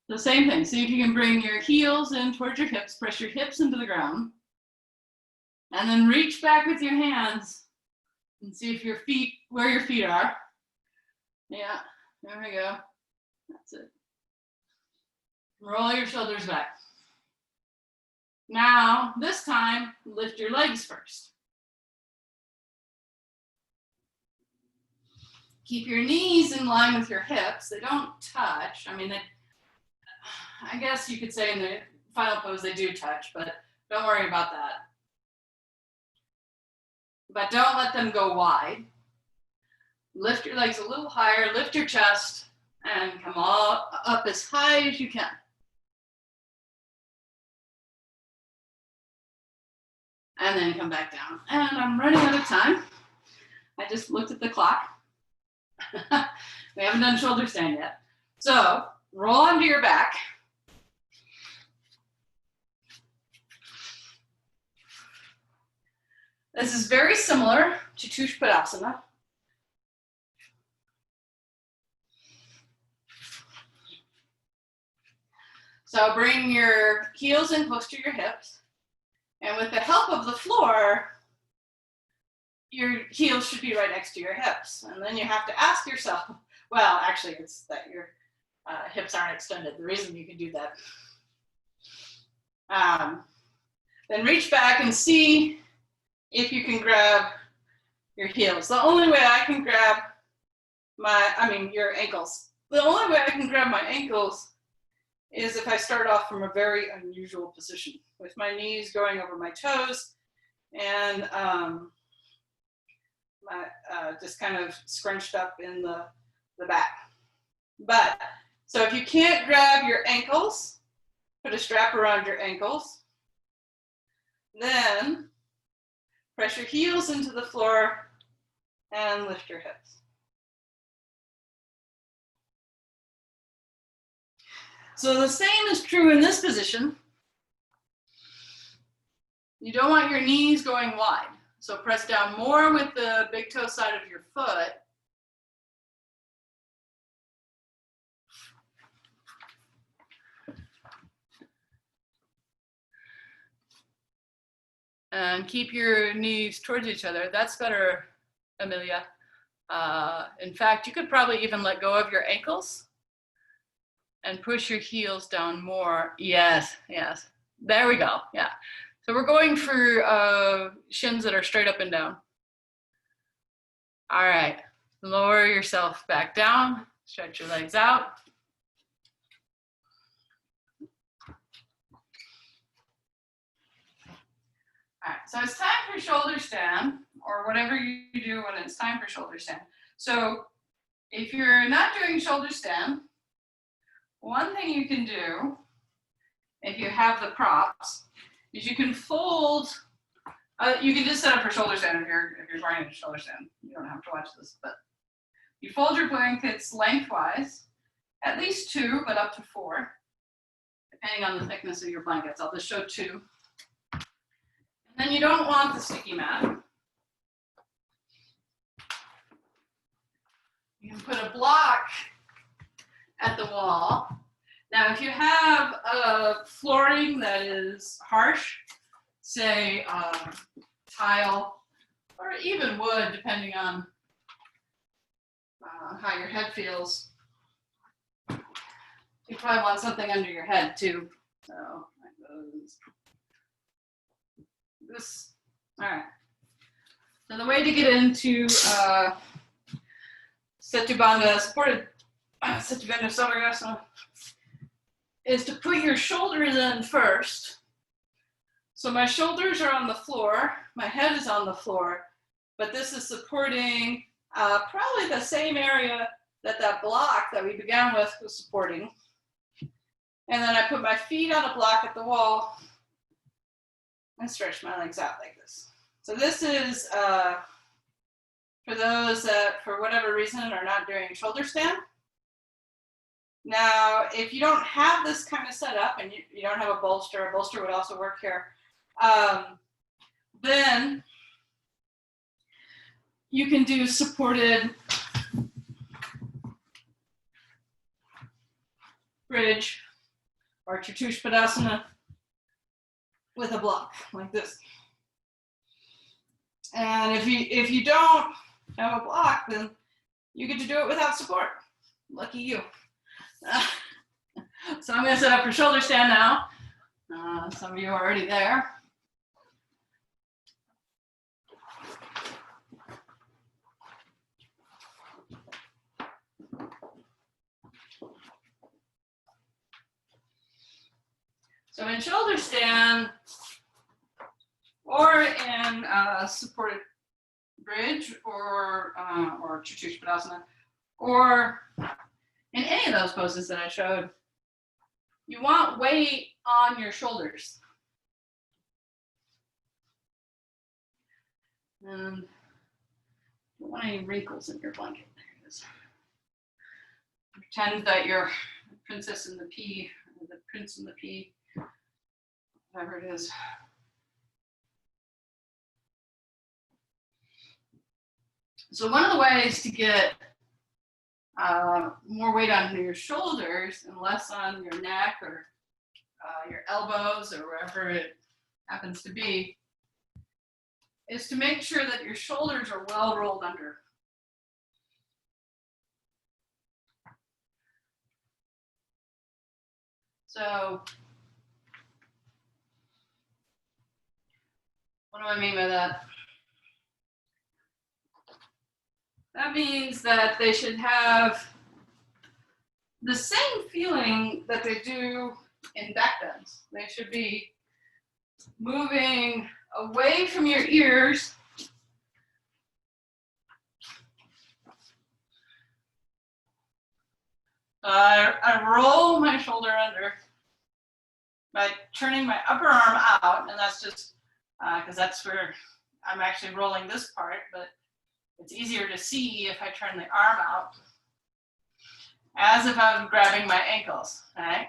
The same thing. See if you can bring your heels in towards your hips, press your hips into the ground, and then reach back with your hands and see if your feet, where your feet are. Yeah, there we go. That's it. Roll your shoulders back. Now, this time, lift your legs first. Keep your knees in line with your hips. They don't touch. I mean, I guess you could say in the final pose they do touch, but don't worry about that. But don't let them go wide. Lift your legs a little higher, lift your chest, and come all up as high as you can. And then come back down. And I'm running out of time. I just looked at the clock. We haven't done shoulder stand yet. So roll onto your back. This is very similar to Padasana. So bring your heels in close to your hips. And with the help of the floor, your heels should be right next to your hips. And then you have to ask yourself, well, actually it's that your hips aren't extended. The reason you can do that. Then reach back and see if you can grab your heels. The only way I can grab your ankles. The only way I can grab my ankles is if I start off from a very unusual position with my knees going over my toes and just kind of scrunched up in the back. But, so if you can't grab your ankles, put a strap around your ankles, then press your heels into the floor and lift your hips. So the same is true in this position. You don't want your knees going wide. So press down more with the big toe side of your foot. And keep your knees towards each other. That's better, Amelia. In fact, you could probably even let go of your ankles and push your heels down more. Yes, yes. There we go, yeah. So we're going for shins that are straight up and down. All right, lower yourself back down, stretch your legs out. All right, so it's time for shoulder stand, or whatever you do when it's time for shoulder stand. So if you're not doing shoulder stand, one thing you can do, if you have the props, is you can fold. You can just set up for shoulder stand if you're trying to shoulder stand. You don't have to watch this, but you fold your blankets lengthwise, at least 2, but up to 4, depending on the thickness of your blankets. I'll just show 2. And then you don't want the sticky mat. You can put a block at the wall. Now, if you have a flooring that is harsh, say tile or even wood, depending on how your head feels, you probably want something under your head too. So that goes this. All right. So the way to get into Setubandha supported Setubandha Virasana is to put your shoulders in first. So my shoulders are on the floor, my head is on the floor, but this is supporting probably the same area that block that we began with was supporting. And then I put my feet on a block at the wall and stretch my legs out like this. So this is for those that, for whatever reason, are not doing shoulder stand. Now, if you don't have this kind of setup and you don't have a bolster would also work here, then you can do supported bridge or Chatushpadasana with a block like this. And if you don't have a block, then you get to do it without support. Lucky you. So I'm going to set up for shoulder stand now. Some of you are already there. So in shoulder stand, or in supported bridge, or Chatushpadasana, or in any of those poses that I showed, you want weight on your shoulders. And you don't want any wrinkles in your blanket. There it is. Pretend that you're the princess in the pea, or the prince in the pea, whatever it is. So one of the ways to get more weight on your shoulders and less on your neck or your elbows or wherever it happens to be is to make sure that your shoulders are well rolled under. So what do I mean by that? That means that they should have the same feeling that they do in back bends. They should be moving away from your ears I roll my shoulder under by turning my upper arm out, and that's just because that's where I'm actually rolling this part, but it's easier to see if I turn the arm out, as if I'm grabbing my ankles, all right?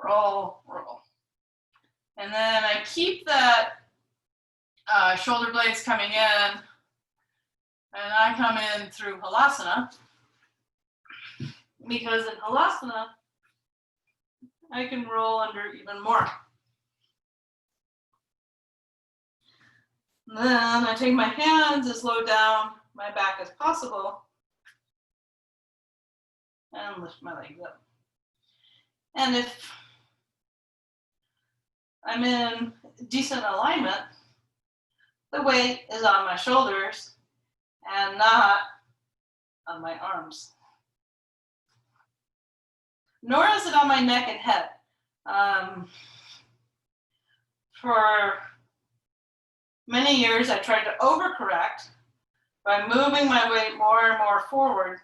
Roll, roll. And then I keep that shoulder blades coming in, and I come in through Halasana, because in Halasana, I can roll under even more. And then I take my hands as low down my back as possible and lift my legs up. And if I'm in decent alignment, the weight is on my shoulders and not on my arms. Nor is it on my neck and head. for many years, I tried to overcorrect by moving my weight more and more forward.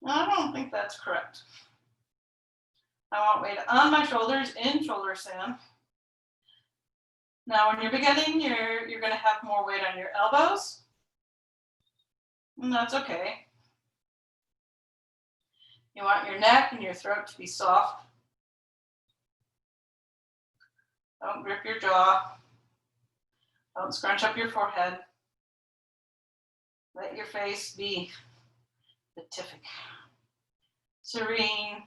I don't think that's correct. I want weight on my shoulders in shoulder stand. Now, when you're beginning, you're going to have more weight on your elbows, and that's okay. You want your neck and your throat to be soft. Don't grip your jaw. Don't scrunch up your forehead. Let your face be beatific, serene.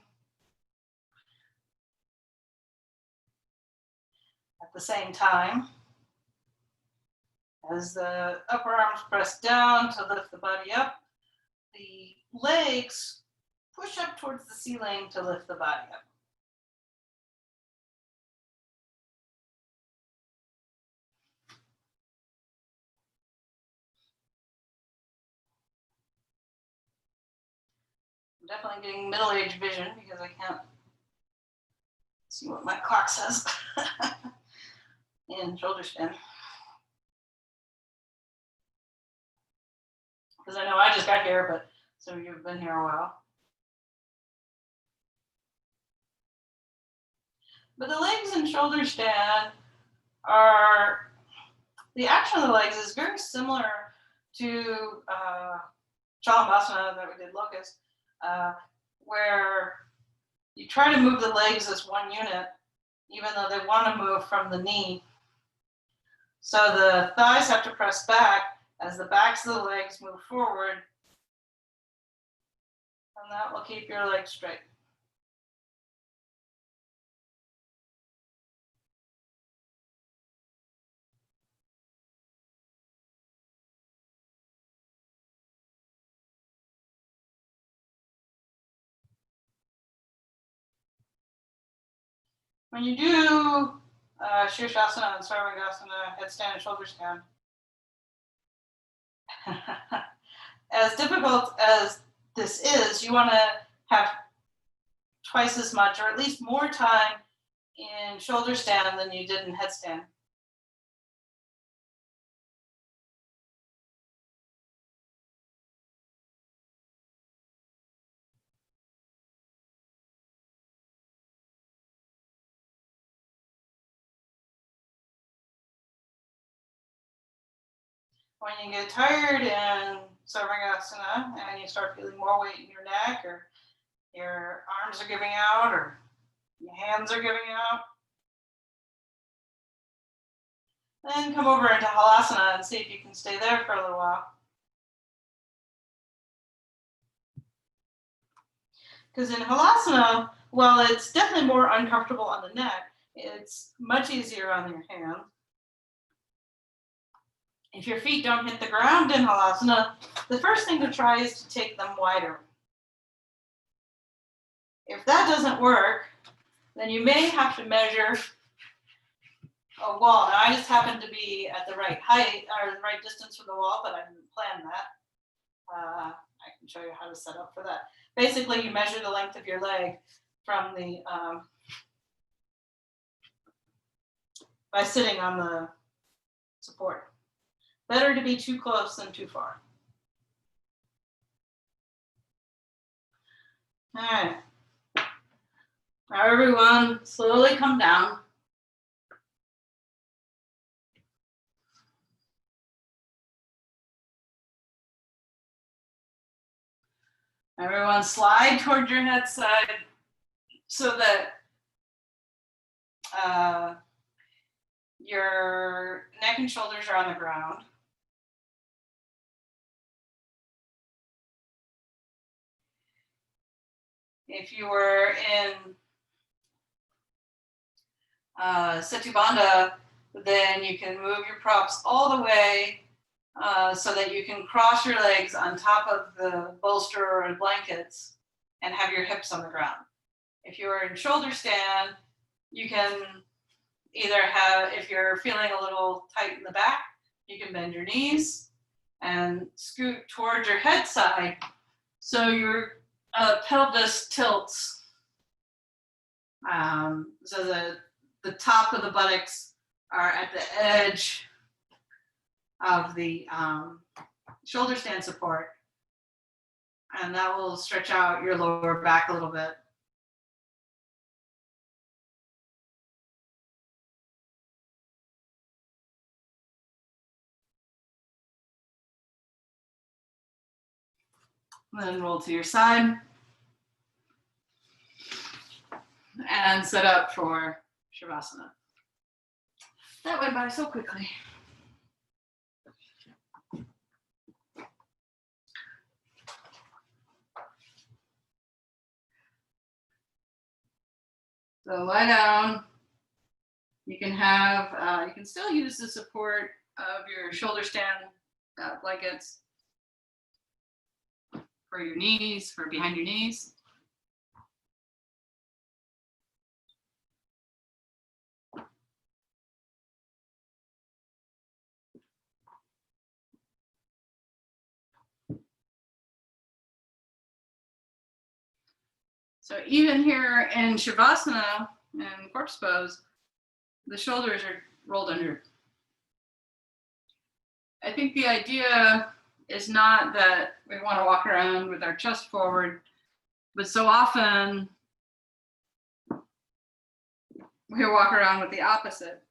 At the same time, as the upper arms press down to lift the body up, the legs push up towards the ceiling to lift the body up. I'm definitely getting middle-aged vision because I can't see what my clock says in shoulder stand. Because I know I just got here, but some of you have been here a while. But the legs in shoulder stand are, the action of the legs is very similar to Shavasana that we did locust, where you try to move the legs as one unit, even though they want to move from the knee. So the thighs have to press back as the backs of the legs move forward, and that will keep your legs straight. When you do Shavasana and Sarvangasana, headstand and shoulder stand, as difficult as this is, you want to have twice as much, or at least more time in shoulder stand than you did in headstand. When you get tired in Sarvangasana and you start feeling more weight in your neck, or your arms are giving out, or your hands are giving out, then come over into Halasana and see if you can stay there for a little while. Because in Halasana, while it's definitely more uncomfortable on the neck, it's much easier on your hands. If your feet don't hit the ground in Halasana, the first thing to try is to take them wider. If that doesn't work, then you may have to measure a wall. Now, I just happen to be at the right height or the right distance from the wall, but I didn't plan that. I can show you how to set up for that. Basically, you measure the length of your leg from the by sitting on the support. Better to be too close than too far. All right. Now everyone, slowly come down. Everyone slide toward your head side so that your neck and shoulders are on the ground. If you were in Setu Bandha, then you can move your props all the way so that you can cross your legs on top of the bolster or blankets and have your hips on the ground. If you're in shoulder stand, you can either have, if you're feeling a little tight in the back, you can bend your knees and scoot towards your head side so your pelvis tilts So the top of the buttocks are at the edge of the shoulder stand support, and that will stretch out your lower back a little bit. Then roll to your side and set up for Shavasana. That went by so quickly. So lie down. You can still use the support of your shoulder stand blankets for your knees, for behind your knees. So even here in Shavasana and corpse pose, the shoulders are rolled under. I think the idea is not that we want to walk around with our chest forward, but so often we walk around with the opposite,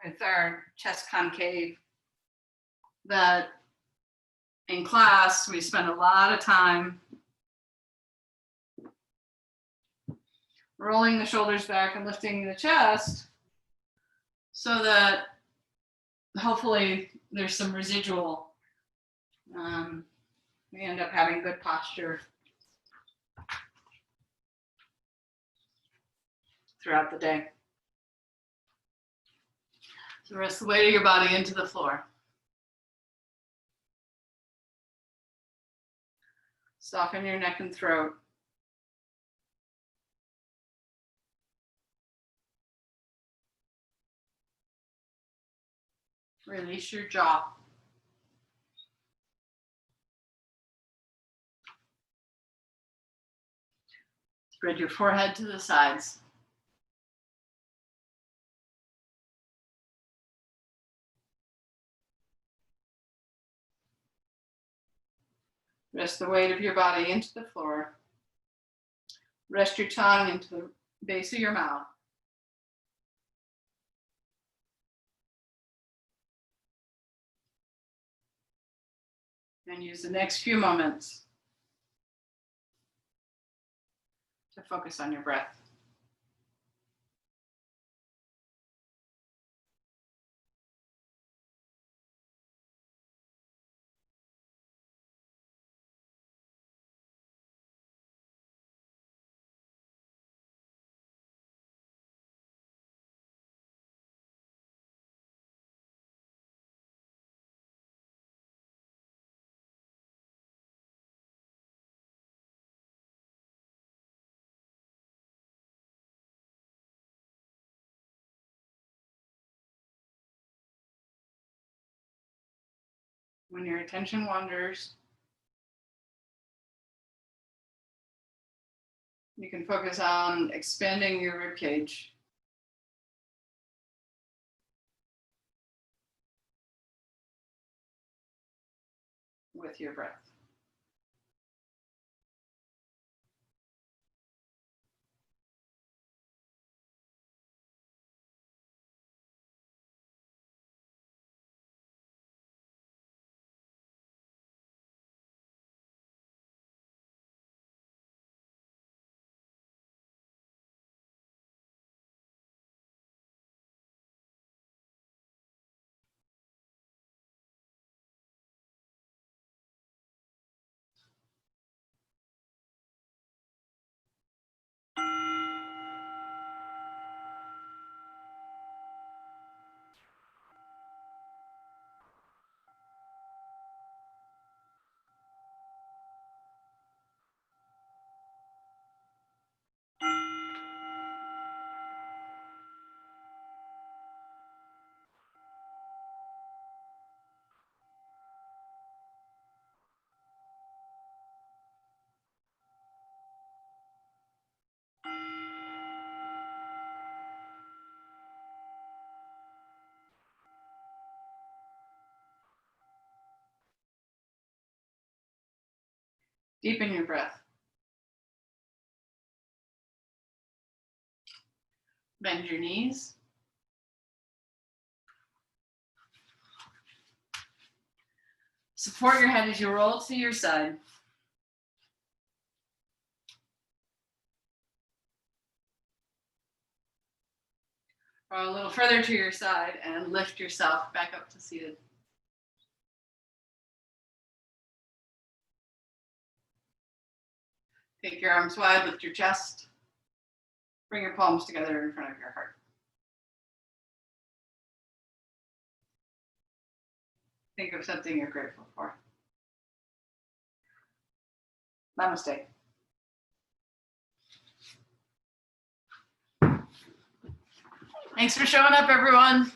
with our chest concave, that in class we spend a lot of time rolling the shoulders back and lifting the chest so that hopefully there's some residual. We end up having good posture throughout the day. So rest the weight of your body into the floor. Soften your neck and throat. Release your jaw. Spread your forehead to the sides. Rest the weight of your body into the floor. Rest your tongue into the base of your mouth. And use the next few moments to focus on your breath. When your attention wanders, you can focus on expanding your rib cage. With your breath. Deepen your breath. Bend your knees. Support your head as you roll to your side. Roll a little further to your side and lift yourself back up to seated. Take your arms wide, lift your chest. Bring your palms together in front of your heart. Think of something you're grateful for. Namaste. Thanks for showing up, everyone.